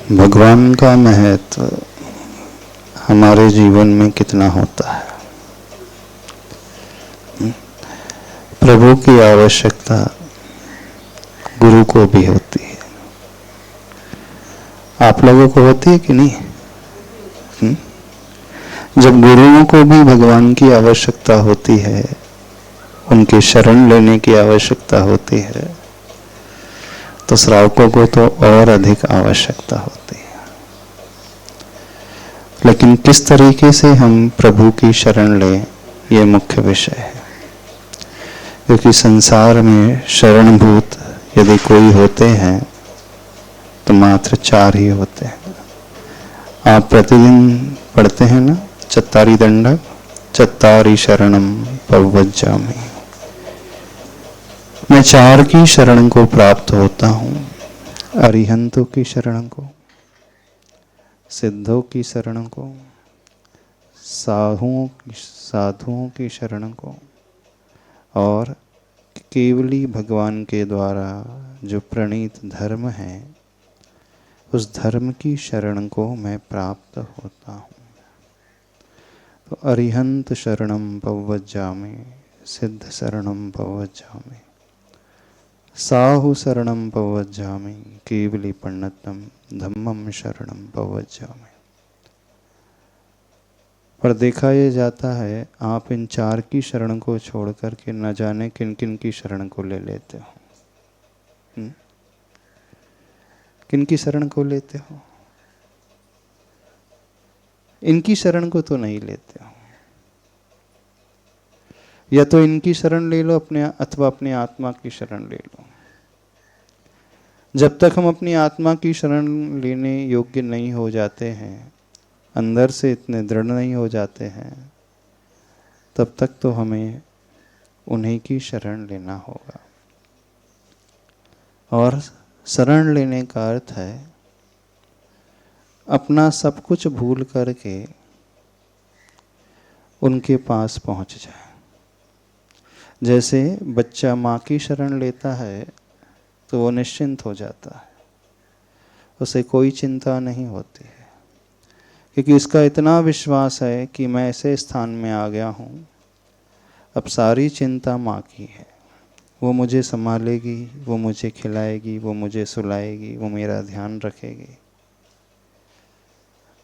भगवान का महत्व हमारे जीवन में कितना होता है। प्रभु की आवश्यकता गुरु को भी होती है। आप लोगों को होती है कि नहीं? जब गुरुओं को भी भगवान की आवश्यकता होती है, उनके शरण लेने की आवश्यकता होती है, तो श्रावकों को तो और अधिक आवश्यकता होती है। लेकिन किस तरीके से हम प्रभु की शरण लें, ये मुख्य विषय है। क्योंकि संसार में शरणभूत यदि कोई होते हैं तो मात्र 4 ही होते हैं। आप प्रतिदिन पढ़ते हैं ना, चत्तारी दंडक, चत्तारी शरणम पवज्जामि। मैं 4 की शरण को प्राप्त होता हूँ। अरिहंतों की शरण को, सिद्धों की शरण को, साधुओं की शरण को, और केवली भगवान के द्वारा जो प्रणीत धर्म है, उस धर्म की शरण को मैं प्राप्त होता हूँ। तो अरिहंत शरणम पवज्जामि, सिद्ध शरणम पवज्जामि, साहु शरणम पवज्जामि, केवली पंडितम धम्मम शरणम पवज्जामि। पर देखा यह जाता है, आप इन 4 की शरण को छोड़ करके न जाने किन किन की शरण को ले लेते हो। किन की शरण को लेते हो? इनकी शरण को तो नहीं लेते हो। या तो इनकी शरण ले लो अपने, अथवा अपने आत्मा की शरण ले लो। जब तक हम अपनी आत्मा की शरण लेने योग्य नहीं हो जाते हैं, अंदर से इतने दृढ़ नहीं हो जाते हैं, तब तक तो हमें उन्हीं की शरण लेना होगा। और शरण लेने का अर्थ है अपना सब कुछ भूल करके उनके पास पहुंच जाए। जैसे बच्चा माँ की शरण लेता है तो वो निश्चिंत हो जाता है, उसे कोई चिंता नहीं होती है, क्योंकि उसका इतना विश्वास है कि मैं ऐसे स्थान में आ गया हूँ, अब सारी चिंता माँ की है। वो मुझे संभालेगी, वो मुझे खिलाएगी, वो मुझे सुलाएगी, वो मेरा ध्यान रखेगी।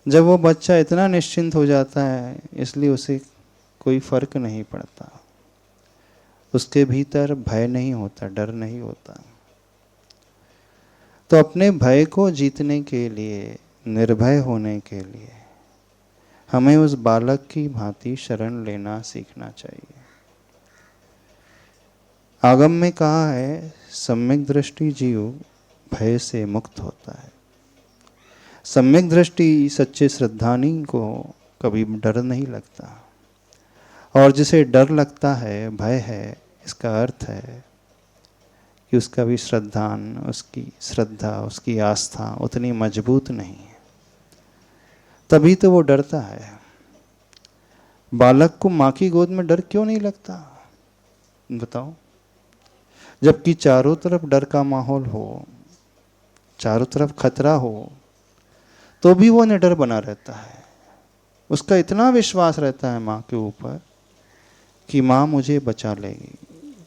जब वो बच्चा इतना निश्चिंत हो जाता है, इसलिए उसे कोई फर्क नहीं पड़ता, उसके भीतर भय नहीं होता, डर नहीं होता। तो अपने भय को जीतने के लिए, निर्भय होने के लिए हमें उस बालक की भांति शरण लेना सीखना चाहिए। आगम में कहा है, सम्यक दृष्टि जीव भय से मुक्त होता है। सम्यक दृष्टि सच्चे श्रद्धानी को कभी डर नहीं लगता, और जिसे डर लगता है, भय है, इसका अर्थ है कि उसका भी श्रद्धान, उसकी श्रद्धा, उसकी आस्था उतनी मजबूत नहीं है, तभी तो वो डरता है। बालक को माँ की गोद में डर क्यों नहीं लगता, बताओ? जबकि चारों तरफ डर का माहौल हो, चारों तरफ खतरा हो, तो भी वो निडर बना रहता है। उसका इतना विश्वास रहता है माँ के ऊपर कि माँ मुझे बचा लेगी,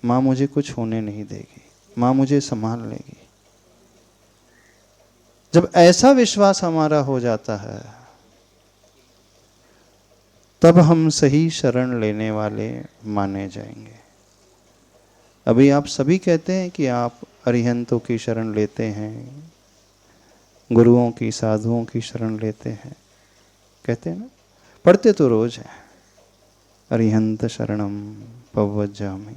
माँ मुझे कुछ होने नहीं देगी, माँ मुझे संभाल लेगी। जब ऐसा विश्वास हमारा हो जाता है, तब हम सही शरण लेने वाले माने जाएंगे। अभी आप सभी कहते हैं कि आप अरिहंतों की शरण लेते हैं, गुरुओं की, साधुओं की शरण लेते हैं, कहते हैं ना? पढ़ते तो रोज है, अरिहंत शरणम पवज्जामि।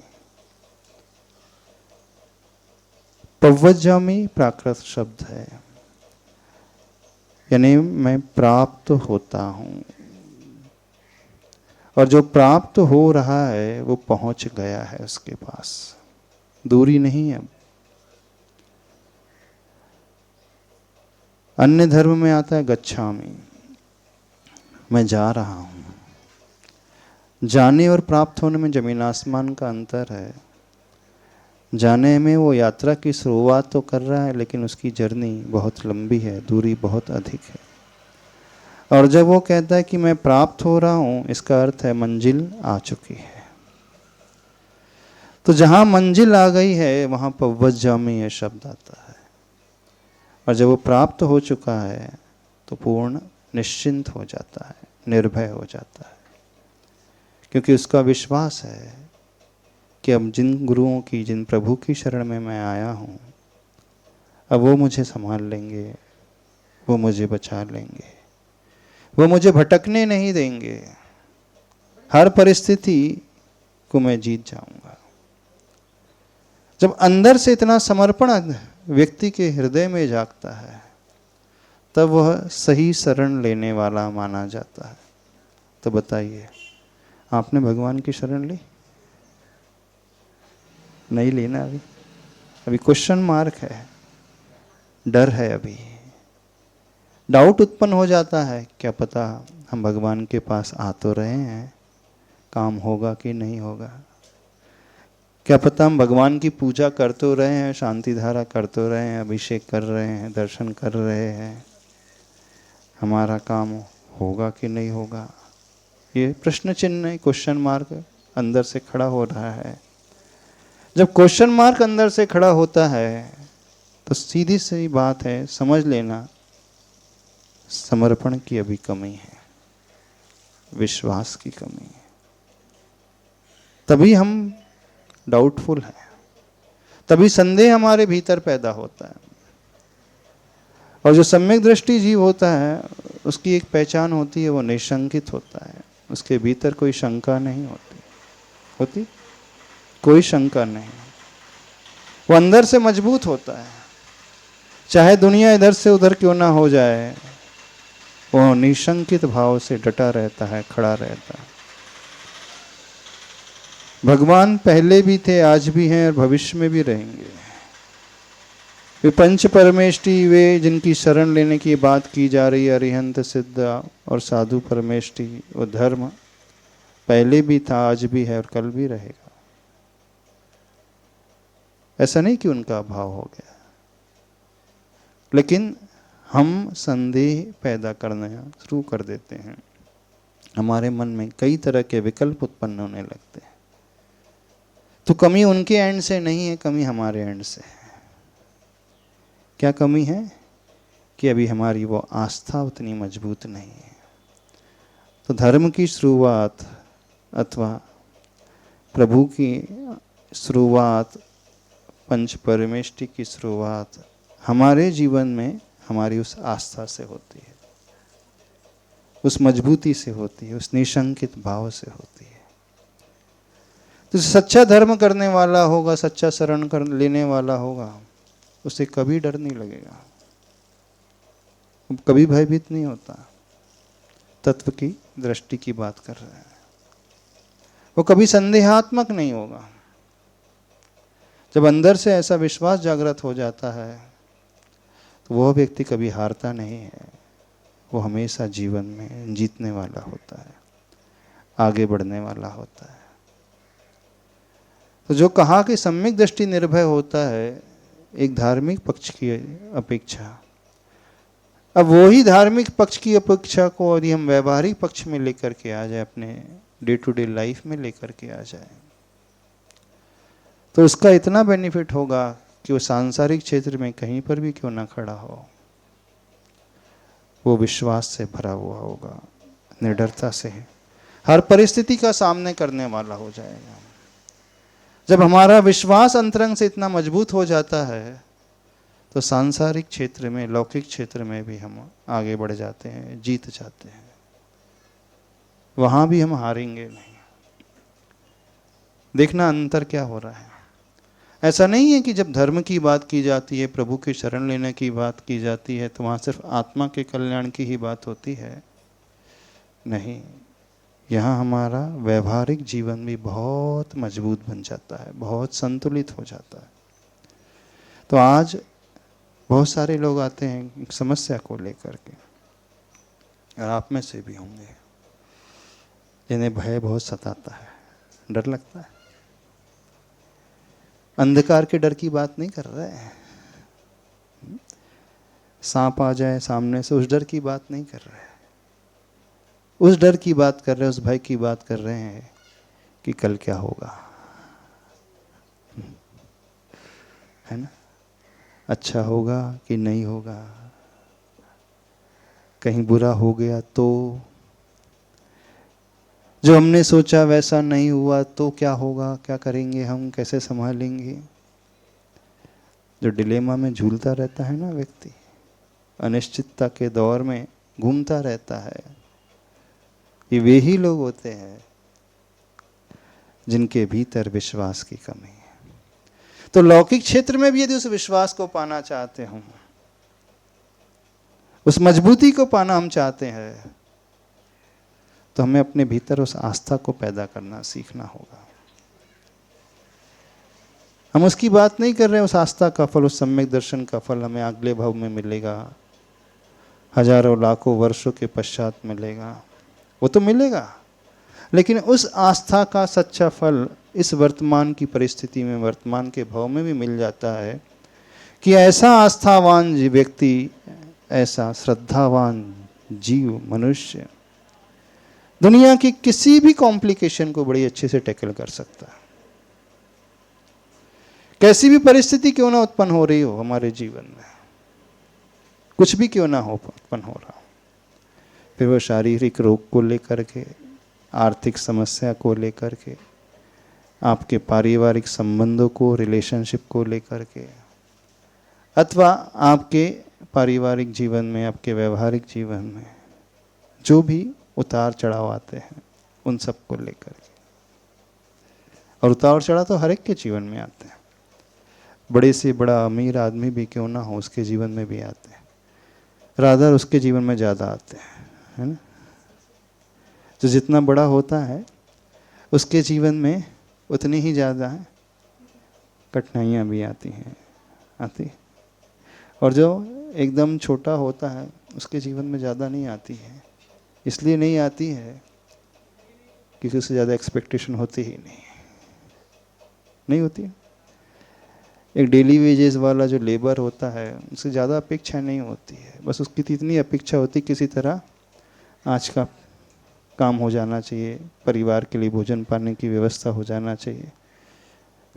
पवज्जामि प्राकृत शब्द है, यानी मैं प्राप्त होता हूँ, और जो प्राप्त हो रहा है वो पहुंच गया है उसके पास, दूरी नहीं है। अन्य धर्म में आता है गच्छामि, मैं जा रहा हूँ। जाने और प्राप्त होने में जमीन आसमान का अंतर है। जाने में वो यात्रा की शुरुआत तो कर रहा है, लेकिन उसकी जर्नी बहुत लंबी है, दूरी बहुत अधिक है। और जब वो कहता है कि मैं प्राप्त हो रहा हूँ, इसका अर्थ है मंजिल आ चुकी है। तो जहाँ मंजिल आ गई है वहाँ पव्वज्जामी यह शब्द आता है। और जब वो प्राप्त हो चुका है तो पूर्ण निश्चिंत हो जाता है, निर्भय हो जाता है, क्योंकि उसका विश्वास है कि अब जिन गुरुओं की, जिन प्रभु की शरण में मैं आया हूँ, अब वो मुझे संभाल लेंगे, वो मुझे बचा लेंगे, वो मुझे भटकने नहीं देंगे, हर परिस्थिति को मैं जीत जाऊंगा। जब अंदर से इतना समर्पण व्यक्ति के हृदय में जागता है, तब वह सही शरण लेने वाला माना जाता है। तो बताइए, आपने भगवान की शरण ली? नहीं लेना। अभी क्वेश्चन मार्क है, डर है, अभी डाउट उत्पन्न हो जाता है, क्या पता हम भगवान के पास आ तो रहे हैं, काम होगा कि नहीं होगा, क्या पता हम भगवान की पूजा कर तो रहे हैं, शांति धारा कर तो रहे हैं, अभिषेक कर रहे हैं, दर्शन कर रहे हैं, हमारा काम होगा कि नहीं होगा। ये प्रश्न चिन्ह, क्वेश्चन मार्क अंदर से खड़ा हो रहा है। जब क्वेश्चन मार्क अंदर से खड़ा होता है तो सीधी सी बात है, समझ लेना समर्पण की अभी कमी है, विश्वास की कमी है। तभी हम डाउटफुल हैं, तभी संदेह हमारे भीतर पैदा होता है। और जो सम्यक दृष्टि जीव होता है, उसकी एक पहचान होती है, वो निशंकित होता है, उसके भीतर कोई शंका नहीं होती कोई शंका नहीं। वो अंदर से मजबूत होता है, चाहे दुनिया इधर से उधर क्यों ना हो जाए, वो निशंकित भाव से डटा रहता है, खड़ा रहता है। भगवान पहले भी थे, आज भी हैं और भविष्य में भी रहेंगे। वे पंच परमेष्टि, वे जिनकी शरण लेने की बात की जा रही है, अरिहंत, सिद्ध और साधु परमेष्टि, वो धर्म पहले भी था, आज भी है और कल भी रहेगा। ऐसा नहीं कि उनका अभाव हो गया, लेकिन हम संदेह पैदा करना शुरू कर देते हैं, हमारे मन में कई तरह के विकल्प उत्पन्न होने लगते हैं। तो कमी उनके एंड से नहीं है, कमी हमारे एंड से है। क्या कमी है? कि अभी हमारी वो आस्था उतनी मजबूत नहीं है। तो धर्म की शुरुआत अथवा प्रभु की शुरुआत, पंच परमेष्टि की शुरुआत हमारे जीवन में हमारी उस आस्था से होती है, उस मजबूती से होती है, उस निशंकित भाव से होती है। तो सच्चा धर्म करने वाला होगा, सच्चा शरण कर लेने वाला होगा, उसे कभी डर नहीं लगेगा, कभी भयभीत नहीं होता। तत्व की दृष्टि की बात कर रहे हैं, वो कभी संदेहात्मक नहीं होगा। जब अंदर से ऐसा विश्वास जागृत हो जाता है तो वह व्यक्ति कभी हारता नहीं है, वो हमेशा जीवन में जीतने वाला होता है, आगे बढ़ने वाला होता है। तो जो कहा कि सम्यक दृष्टि निर्भय होता है एक धार्मिक पक्ष की अपेक्षा, अब वही धार्मिक पक्ष की अपेक्षा को यदि हम व्यवहारिक पक्ष में लेकर के आ जाए, अपने डे टू डे लाइफ में लेकर के आ जाए, तो उसका इतना बेनिफिट होगा कि वो सांसारिक क्षेत्र में कहीं पर भी क्यों ना खड़ा हो, वो विश्वास से भरा हुआ होगा, निडरता से हर परिस्थिति का सामना करने वाला हो जाएगा। जब हमारा विश्वास अंतरंग से इतना मजबूत हो जाता है तो सांसारिक क्षेत्र में, लौकिक क्षेत्र में भी हम आगे बढ़ जाते हैं, जीत जाते हैं, वहां भी हम हारेंगे नहीं। देखना अंतर क्या हो रहा है। ऐसा नहीं है कि जब धर्म की बात की जाती है, प्रभु की शरण लेने की बात की जाती है, तो वहाँ सिर्फ आत्मा के कल्याण की ही बात होती है, नहीं। यहाँ हमारा व्यवहारिक जीवन भी बहुत मजबूत बन जाता है, बहुत संतुलित हो जाता है। तो आज बहुत सारे लोग आते हैं एक समस्या को लेकर के, और आप में से भी होंगे, जिन्हें भय बहुत सताता है, डर लगता है। अंधकार के डर की बात नहीं कर रहे हैं, सांप आ जाए सामने से उस डर की बात नहीं कर रहे हैं, उस डर की बात कर रहे हैं, उस भय की बात कर रहे हैं कि कल क्या होगा, है ना, अच्छा होगा कि नहीं होगा, कहीं बुरा हो गया तो, जो हमने सोचा वैसा नहीं हुआ तो क्या होगा, क्या करेंगे हम, कैसे संभालेंगे। जो डिलेमा में झूलता रहता है ना व्यक्ति, अनिश्चितता के दौर में घूमता रहता है, ये वे ही लोग होते हैं जिनके भीतर विश्वास की कमी है। तो लौकिक क्षेत्र में भी यदि उस विश्वास को पाना चाहते हो, उस मजबूती को पाना हम चाहते हैं, तो हमें अपने भीतर उस आस्था को पैदा करना सीखना होगा। हम उसकी बात नहीं कर रहे हैं, उस आस्था का फल, उस सम्यक दर्शन का फल हमें अगले भाव में मिलेगा, हजारों लाखों वर्षों के पश्चात मिलेगा, वो तो मिलेगा, लेकिन उस आस्था का सच्चा फल इस वर्तमान की परिस्थिति में, वर्तमान के भाव में भी मिल जाता है कि ऐसा आस्थावान व्यक्ति, ऐसा श्रद्धावान जीव, मनुष्य दुनिया की किसी भी कॉम्प्लिकेशन को बड़ी अच्छे से टैकल कर सकता है। कैसी भी परिस्थिति क्यों ना उत्पन्न हो रही हो हमारे जीवन में, कुछ भी क्यों ना हो उत्पन्न हो रहा हो, फिर वो शारीरिक रोग को लेकर के, आर्थिक समस्या को लेकर के, आपके पारिवारिक संबंधों को, रिलेशनशिप को लेकर के, अथवा आपके पारिवारिक जीवन में, आपके व्यवहारिक जीवन में जो भी उतार चढ़ाव आते हैं, उन सब को लेकर के। और उतार चढ़ाव तो हर एक के जीवन में आते हैं, बड़े से बड़ा अमीर आदमी भी क्यों ना हो उसके जीवन में भी आते हैं, रादर उसके जीवन में ज़्यादा आते हैं, है ना। जो जितना बड़ा होता है उसके जीवन में उतनी ही ज़्यादा कठिनाइयाँ भी आती हैं, और जो एकदम छोटा होता है उसके जीवन में ज़्यादा नहीं आती है। इसलिए नहीं आती है क्योंकि उससे ज़्यादा एक्सपेक्टेशन होती ही नहीं होती। एक डेली वेजेस वाला जो लेबर होता है उससे ज़्यादा अपेक्षा नहीं होती है, बस उसकी इतनी अपेक्षा होती किसी तरह आज का काम हो जाना चाहिए, परिवार के लिए भोजन पाने की व्यवस्था हो जाना चाहिए,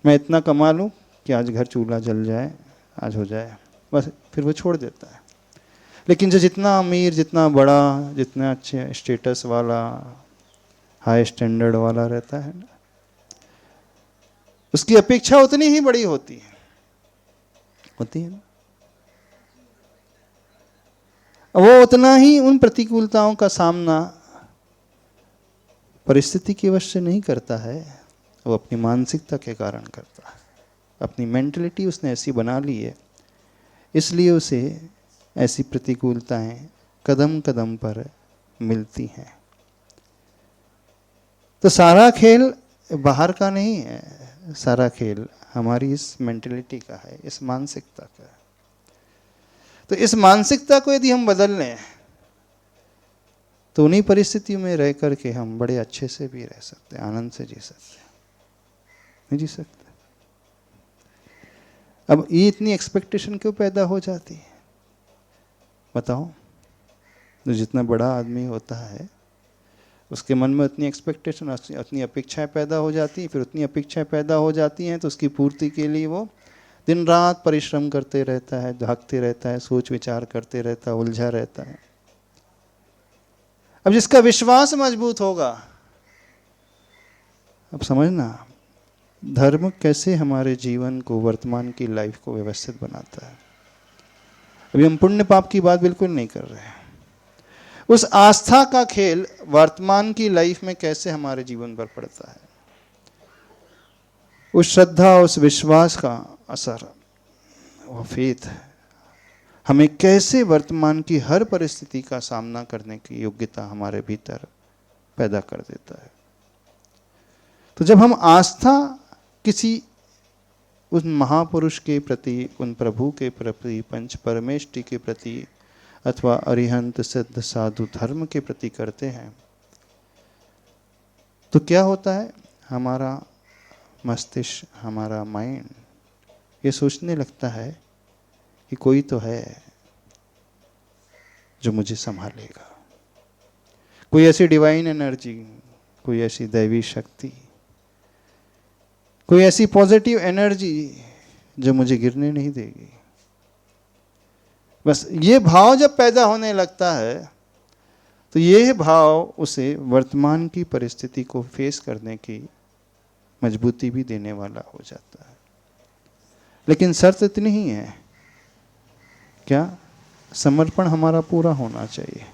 मैं इतना कमा लूँ कि आज घर चूल्हा जल जाए, आज हो जाए, बस फिर वो छोड़ देता है। लेकिन जो जितना अमीर, जितना बड़ा, जितना अच्छे स्टेटस वाला, हाई स्टैंडर्ड वाला रहता है ना, उसकी अपेक्षा उतनी ही बड़ी होती है ना, वो उतना ही उन प्रतिकूलताओं का सामना परिस्थिति की वजह से नहीं करता है, वो अपनी मानसिकता के कारण करता है। अपनी मेंटलिटी उसने ऐसी बना ली है, इसलिए उसे ऐसी प्रतिकूलताएं कदम कदम पर मिलती हैं। तो सारा खेल बाहर का नहीं है, सारा खेल हमारी इस मेंटलिटी का है, इस मानसिकता का है। तो इस मानसिकता को यदि हम बदल लें तो उन्हीं परिस्थितियों में रह करके हम बड़े अच्छे से भी रह सकते हैं, आनंद से जी सकते हैं। नहीं जी सकते? अब ये इतनी एक्सपेक्टेशन क्यों पैदा हो जाती है बताओ? तो जितना बड़ा आदमी होता है उसके मन में उतनी एक्सपेक्टेशन, उतनी अपेक्षाएं पैदा हो जाती हैं, फिर उतनी अपेक्षाएं पैदा हो जाती हैं तो उसकी पूर्ति के लिए वो दिन रात परिश्रम करते रहता है, भागते रहता है, सोच विचार करते रहता है, उलझा रहता है। अब जिसका विश्वास मजबूत होगा, अब समझना धर्म कैसे हमारे जीवन को, वर्तमान की लाइफ को व्यवस्थित बनाता है। अभी हम पुण्य पाप की बात बिल्कुल नहीं कर रहे हैं, उस आस्था का खेल वर्तमान की लाइफ में कैसे हमारे जीवन पर पड़ता है, उस श्रद्धा, उस विश्वास का असर, वो फेथ हमें कैसे वर्तमान की हर परिस्थिति का सामना करने की योग्यता हमारे भीतर पैदा कर देता है। तो जब हम आस्था किसी उस महापुरुष के प्रति, उन प्रभु के प्रति, पंच परमेष्टि के प्रति, अथवा अरिहंत सिद्ध साधु धर्म के प्रति करते हैं, तो क्या होता है, हमारा मस्तिष्क, हमारा माइंड ये सोचने लगता है कि कोई तो है जो मुझे संभालेगा, कोई ऐसी डिवाइन एनर्जी, कोई ऐसी दैवी शक्ति, कोई ऐसी पॉजिटिव एनर्जी जो मुझे गिरने नहीं देगी। बस ये भाव जब पैदा होने लगता है तो ये भाव उसे वर्तमान की परिस्थिति को फेस करने की मजबूती भी देने वाला हो जाता है। लेकिन शर्त इतनी ही है, क्या? समर्पण हमारा पूरा होना चाहिए।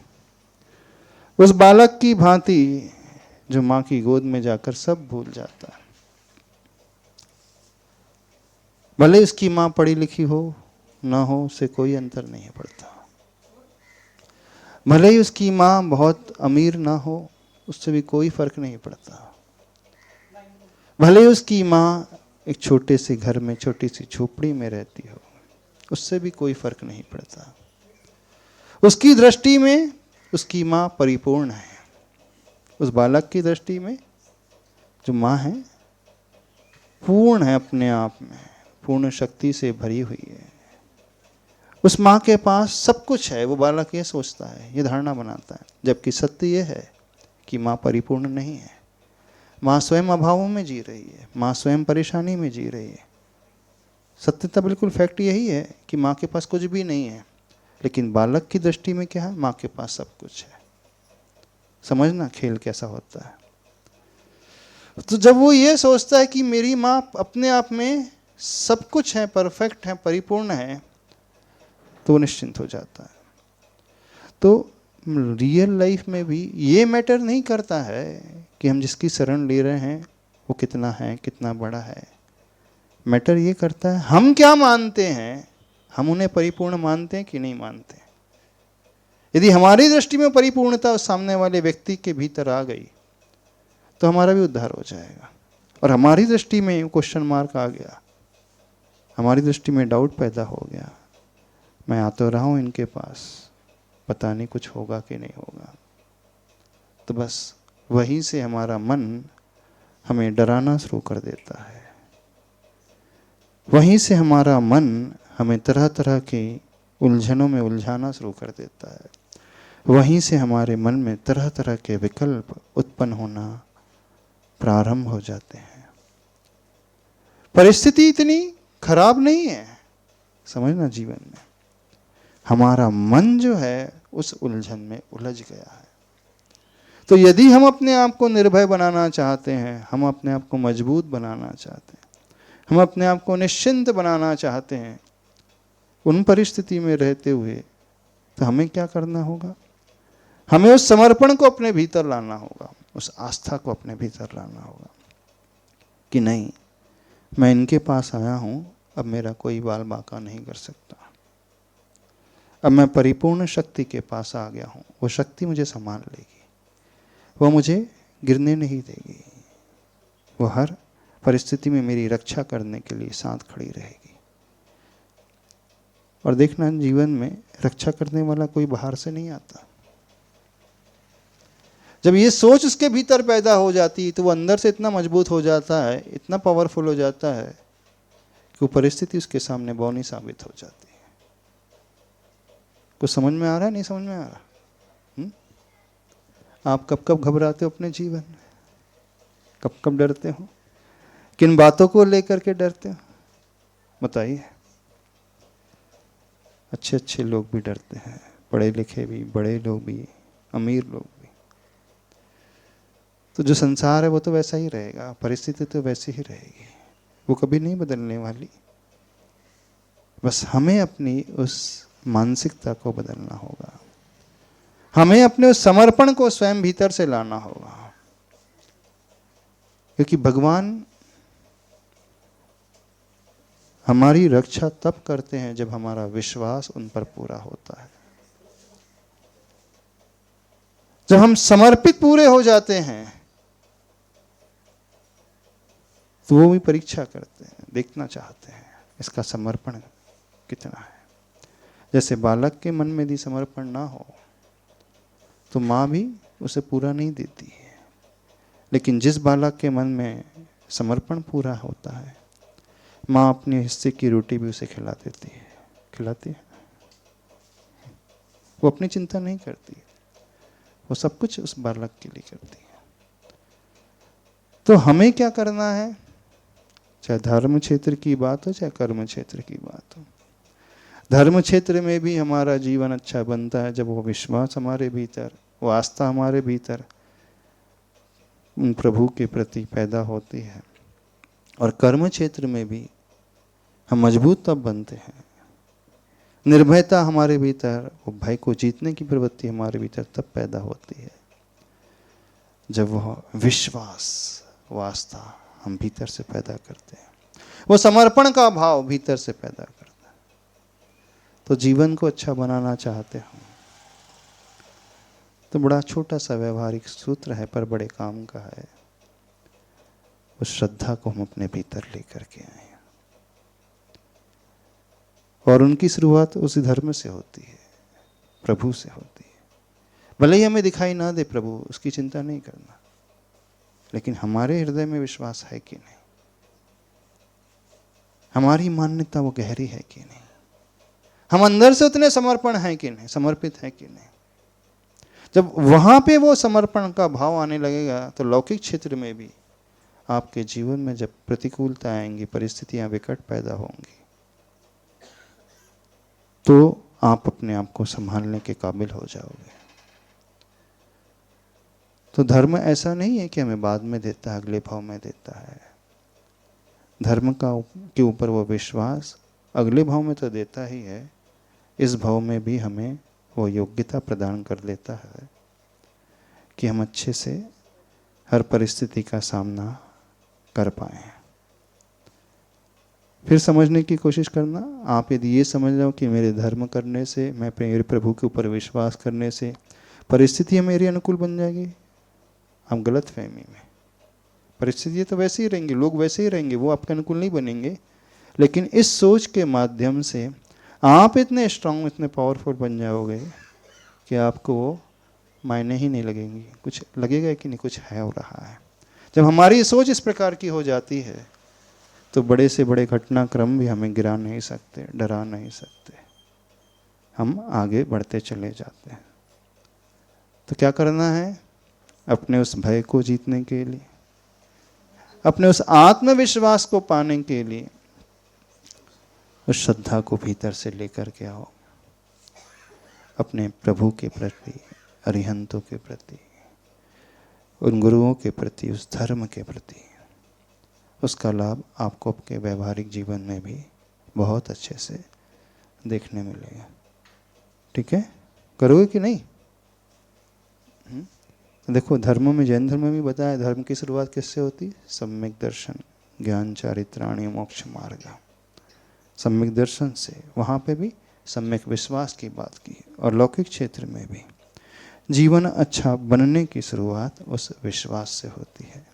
उस बालक की भांति जो मां की गोद में जाकर सब भूल जाता है। भले उसकी मां पढ़ी लिखी हो ना हो, उससे कोई अंतर नहीं पड़ता। भले ही उसकी मां बहुत अमीर ना हो, उससे भी कोई फर्क नहीं पड़ता। भले ही उसकी मां एक छोटे से घर में, छोटी सी झोपड़ी में रहती हो, उससे भी कोई फर्क नहीं पड़ता। उसकी दृष्टि में उसकी मां परिपूर्ण है। उस बालक की दृष्टि में जो मां है पूर्ण है, अपने आप में पूर्ण शक्ति से भरी हुई है। उस मां के पास सब कुछ है। वो बालक ये सोचता है, ये धारणा बनाता है, जबकि सत्य ये है कि मां परिपूर्ण नहीं है। मां स्वयं अभावों में जी रही है, मां स्वयं परेशानी में जी रही है। सत्यता बिल्कुल फैक्ट यही है कि मां के पास कुछ भी नहीं है, लेकिन बालक की दृष्टि में क्या है? मां के पास सब कुछ है। समझना खेल कैसा होता है। तो जब वो ये सोचता है कि मेरी मां अपने आप में सब कुछ है, परफेक्ट है, परिपूर्ण है, तो वो निश्चिंत हो जाता है। तो रियल लाइफ में भी ये मैटर नहीं करता है कि हम जिसकी शरण ले रहे हैं वो कितना है, कितना बड़ा है। मैटर ये करता है हम क्या मानते हैं, हम उन्हें परिपूर्ण मानते हैं कि नहीं मानते। यदि हमारी दृष्टि में परिपूर्णता उस सामने वाले व्यक्ति के भीतर आ गई तो हमारा भी उद्धार हो जाएगा। और हमारी दृष्टि में क्वेश्चन मार्क आ गया, हमारी दृष्टि में डाउट पैदा हो गया, मैं आ तो रहा हूं इनके पास, पता नहीं कुछ होगा कि नहीं होगा, तो बस वहीं से हमारा मन हमें डराना शुरू कर देता है। वहीं से हमारा मन हमें तरह तरह की उलझनों में उलझाना शुरू कर देता है। वहीं से हमारे मन में तरह तरह के विकल्प उत्पन्न होना प्रारंभ हो जाते हैं। परिस्थिति इतनी खराब नहीं है, समझना, जीवन में हमारा मन जो है उस उलझन में उलझ गया है। तो यदि हम अपने आप को निर्भय बनाना चाहते हैं, हम अपने आप को मजबूत बनाना चाहते हैं, हम अपने आप को निश्चिंत बनाना चाहते हैं उन परिस्थिति में रहते हुए, तो हमें क्या करना होगा? हमें उस समर्पण को अपने भीतर लाना होगा, उस आस्था को अपने भीतर लाना होगा कि नहीं, मैं इनके पास आया हूं, अब मेरा कोई बाल बांका नहीं कर सकता। अब मैं परिपूर्ण शक्ति के पास आ गया हूं, वो शक्ति मुझे संभाल लेगी, वो मुझे गिरने नहीं देगी, वो हर परिस्थिति में मेरी रक्षा करने के लिए साथ खड़ी रहेगी। और देखना, जीवन में रक्षा करने वाला कोई बाहर से नहीं आता। जब ये सोच उसके भीतर पैदा हो जाती तो वो अंदर से इतना मजबूत हो जाता है, इतना पावरफुल हो जाता है कि वो परिस्थिति उसके सामने बौनी साबित हो जाती है। कुछ समझ में आ रहा है? नहीं समझ में आ रहा? आप कब कब घबराते हो अपने जीवन में? कब कब डरते हो? किन बातों को लेकर के डरते हो? बताइए। अच्छे अच्छे लोग भी डरते हैं, पढ़े लिखे भी, बड़े लोग भी, अमीर लोग भी। तो जो संसार है वो तो वैसा ही रहेगा, परिस्थिति तो वैसी ही रहेगी, वो कभी नहीं बदलने वाली। बस हमें अपनी उस मानसिकता को बदलना होगा, हमें अपने उस समर्पण को स्वयं भीतर से लाना होगा। क्योंकि भगवान हमारी रक्षा तब करते हैं जब हमारा विश्वास उन पर पूरा होता है, जब हम समर्पित पूरे हो जाते हैं तो वो भी परीक्षा करते हैं, देखना चाहते हैं इसका समर्पण कितना है। जैसे बालक के मन में यदि समर्पण ना हो तो माँ भी उसे पूरा नहीं देती है, लेकिन जिस बालक के मन में समर्पण पूरा होता है, माँ अपने हिस्से की रोटी भी उसे खिला देती है, खिलाती है। वो अपनी चिंता नहीं करती, वो सब कुछ उस बालक के लिए करती है। तो हमें क्या करना है, चाहे धर्म क्षेत्र की बात हो चाहे कर्म क्षेत्र की बात हो। धर्म क्षेत्र में भी हमारा जीवन अच्छा बनता है जब वो विश्वास हमारे भीतर, वो आस्था हमारे भीतर उन प्रभु के प्रति पैदा होती है। और कर्म क्षेत्र में भी हम मजबूत तब बनते हैं, निर्भयता हमारे भीतर, वो भय को जीतने की प्रवृत्ति हमारे भीतर तब पैदा होती है जब वह विश्वास, वो आस्था हम भीतर से पैदा करते हैं, वो समर्पण का भाव भीतर से पैदा करता है। तो जीवन को अच्छा बनाना चाहते हम तो बड़ा छोटा सा व्यवहारिक सूत्र है पर बड़े काम का है। उस श्रद्धा को हम अपने भीतर लेकर के आए और उनकी शुरुआत उस धर्म से होती है, प्रभु से होती है। भले ही हमें दिखाई ना दे प्रभु, उसकी चिंता नहीं करना, लेकिन हमारे हृदय में विश्वास है कि नहीं, हमारी मान्यता वो गहरी है कि नहीं, हम अंदर से उतने समर्पण हैं कि नहीं, समर्पित हैं कि नहीं। जब वहां पे वो समर्पण का भाव आने लगेगा तो लौकिक क्षेत्र में भी आपके जीवन में जब प्रतिकूलता आएंगी, परिस्थितियां विकट पैदा होंगी, तो आप अपने आप को संभालने के काबिल हो जाओगे। तो धर्म ऐसा नहीं है कि हमें बाद में देता है, अगले भाव में देता है। धर्म के ऊपर वो विश्वास अगले भाव में तो देता ही है, इस भाव में भी हमें वो योग्यता प्रदान कर देता है कि हम अच्छे से हर परिस्थिति का सामना कर पाए। फिर समझने की कोशिश करना, आप यदि ये समझ लो कि मेरे धर्म करने से, मैं मेरे प्रभु के ऊपर विश्वास करने से परिस्थितियाँ मेरे अनुकूल बन जाएगी, हम गलत फहमी में। परिस्थितियाँ तो वैसे ही रहेंगी, लोग वैसे ही रहेंगे, वो आपके अनुकूल नहीं बनेंगे। लेकिन इस सोच के माध्यम से आप इतने स्ट्रांग, इतने पावरफुल बन जाओगे कि आपको वो मायने ही नहीं लगेंगी। कुछ लगेगा कि नहीं, कुछ है हो रहा है। जब हमारी सोच इस प्रकार की हो जाती है तो बड़े से बड़े घटनाक्रम भी हमें गिरा नहीं सकते, डरा नहीं सकते, हम आगे बढ़ते चले जाते हैं। तो क्या करना है, अपने उस भय को जीतने के लिए, अपने उस आत्मविश्वास को पाने के लिए उस श्रद्धा को भीतर से लेकर के आओ, अपने प्रभु के प्रति, अरिहंतों के प्रति, उन गुरुओं के प्रति, उस धर्म के प्रति। उसका लाभ आपको आपके व्यवहारिक जीवन में भी बहुत अच्छे से देखने मिलेगा। ठीक है, करोगे कि नहीं? देखो, धर्म में, जैन धर्म में भी बताया, धर्म की शुरुआत किससे होती है? सम्यक दर्शन, ज्ञान, चारित्राणि, मोक्ष मार्ग। सम्यक दर्शन से, वहाँ पे भी सम्यक विश्वास की बात की। और लौकिक क्षेत्र में भी जीवन अच्छा बनने की शुरुआत उस विश्वास से होती है।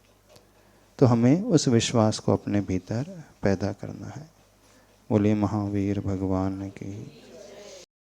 तो हमें उस विश्वास को अपने भीतर पैदा करना है। बोले महावीर भगवान की।